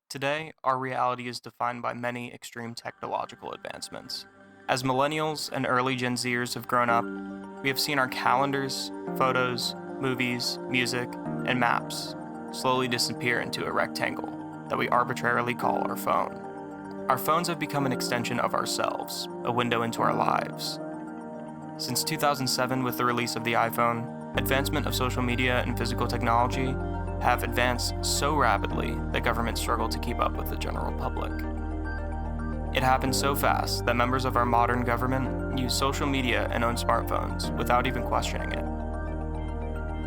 Today, our reality is defined by many extreme technological advancements. As millennials and early Gen Zers have grown up, we have seen our calendars, photos, movies, music, and maps slowly disappear into a rectangle that we arbitrarily call our phone. Our phones have become an extension of ourselves, a window into our lives. Since 2007, with the release of the iPhone, advancement of social media and physical technology have advanced so rapidly that governments struggle to keep up with the general public. It happened so fast that members of our modern government use social media and own smartphones without even questioning it.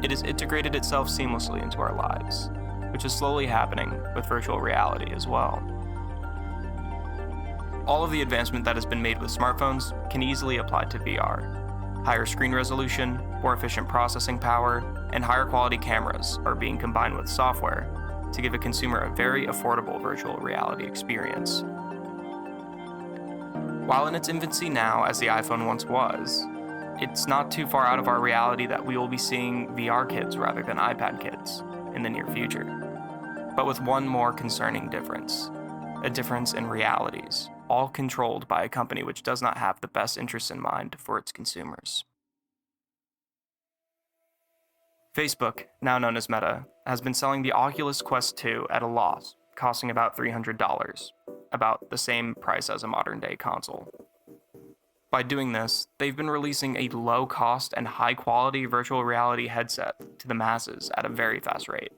It has integrated itself seamlessly into our lives, which is slowly happening with virtual reality as well. All of the advancement that has been made with smartphones can easily apply to VR. Higher screen resolution, more efficient processing power, and higher quality cameras are being combined with software to give a consumer a very affordable virtual reality experience. While in its infancy now, as the iPhone once was, it's not too far out of our reality that we will be seeing VR kids rather than iPad kids in the near future. But with one more concerning difference, a difference in realities, all controlled by a company which does not have the best interests in mind for its consumers. Facebook, now known as Meta, has been selling the Oculus Quest 2 at a loss, costing about $300, about the same price as a modern-day console. By doing this, they've been releasing a low-cost and high-quality virtual reality headset to the masses at a very fast rate.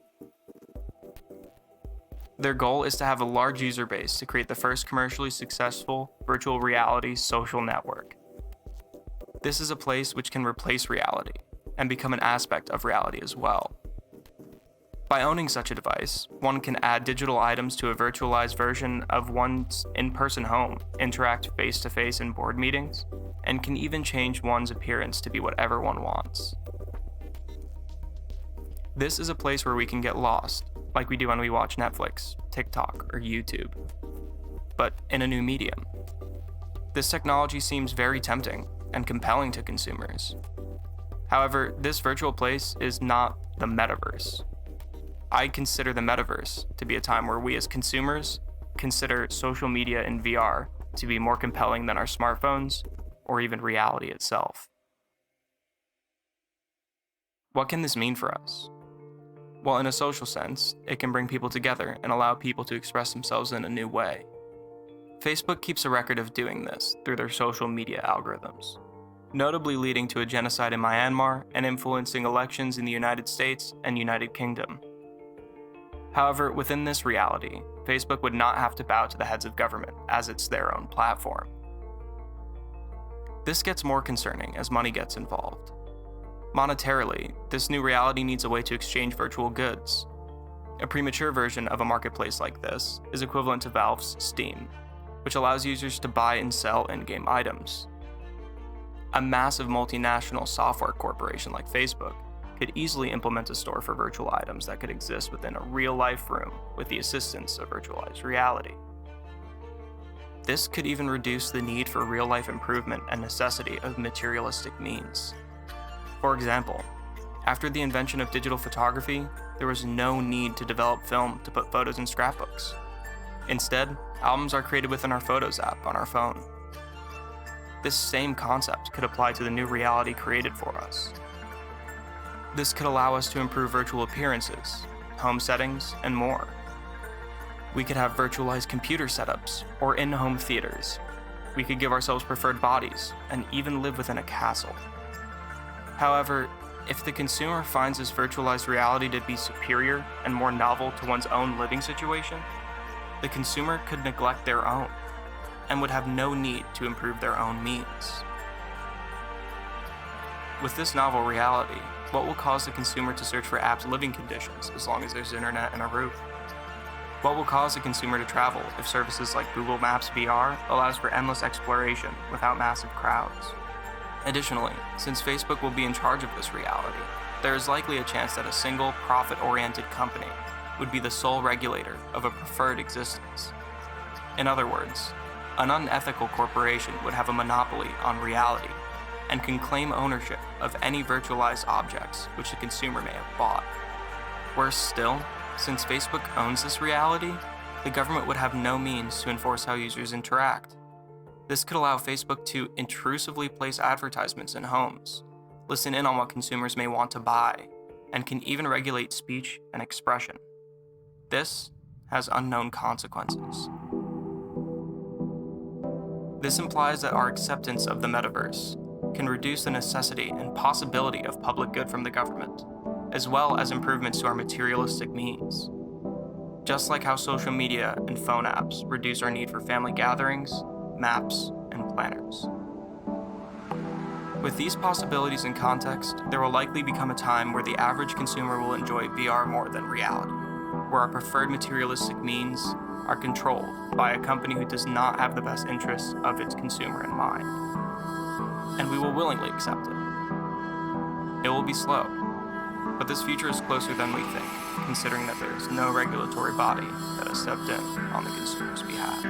Their goal is to have a large user base to create the first commercially successful virtual reality social network. This is a place which can replace reality and become an aspect of reality as well. By owning such a device, one can add digital items to a virtualized version of one's in-person home, interact face-to-face in board meetings, and can even change one's appearance to be whatever one wants. This is a place where we can get lost, like we do when we watch Netflix, TikTok, or YouTube, but in a new medium. This technology seems very tempting and compelling to consumers. However, this virtual place is not the Metaverse. I consider the Metaverse to be a time where we as consumers consider social media and VR to be more compelling than our smartphones or even reality itself. What can this mean for us? Well, in a social sense, it can bring people together and allow people to express themselves in a new way. Facebook keeps a record of doing this through their social media algorithms, notably leading to a genocide in Myanmar and influencing elections in the United States and United Kingdom. However, within this reality, Facebook would not have to bow to the heads of government as it's their own platform. This gets more concerning as money gets involved. Monetarily, this new reality needs a way to exchange virtual goods. A premature version of a marketplace like this is equivalent to Valve's Steam, which allows users to buy and sell in-game items. A massive multinational software corporation like Facebook could easily implement a store for virtual items that could exist within a real-life room with the assistance of virtualized reality. This could even reduce the need for real-life improvement and necessity of materialistic means. For example, after the invention of digital photography, there was no need to develop film to put photos in scrapbooks. Instead, albums are created within our Photos app on our phone. This same concept could apply to the new reality created for us. This could allow us to improve virtual appearances, home settings, and more. We could have virtualized computer setups or in-home theaters. We could give ourselves preferred bodies and even live within a castle. However, if the consumer finds this virtualized reality to be superior and more novel to one's own living situation, the consumer could neglect their own and would have no need to improve their own means. With this novel reality, what will cause the consumer to search for apps living conditions as long as there's internet and a roof? What will cause the consumer to travel if services like Google Maps VR allows for endless exploration without massive crowds? Additionally, since Facebook will be in charge of this reality, there is likely a chance that a single profit-oriented company would be the sole regulator of a preferred existence. In other words, an unethical corporation would have a monopoly on reality and can claim ownership of any virtualized objects which the consumer may have bought. Worse still, since Facebook owns this reality, the government would have no means to enforce how users interact. This could allow Facebook to intrusively place advertisements in homes, listen in on what consumers may want to buy, and can even regulate speech and expression. This has unknown consequences. This implies that our acceptance of the metaverse can reduce the necessity and possibility of public good from the government, as well as improvements to our materialistic means. Just like how social media and phone apps reduce our need for family gatherings, maps, and planners. With these possibilities in context, there will likely become a time where the average consumer will enjoy VR more than reality, where our preferred materialistic means are controlled by a company who does not have the best interests of its consumer in mind. And we will willingly accept it. It will be slow, but this future is closer than we think, considering that there is no regulatory body that has stepped in on the consumer's behalf.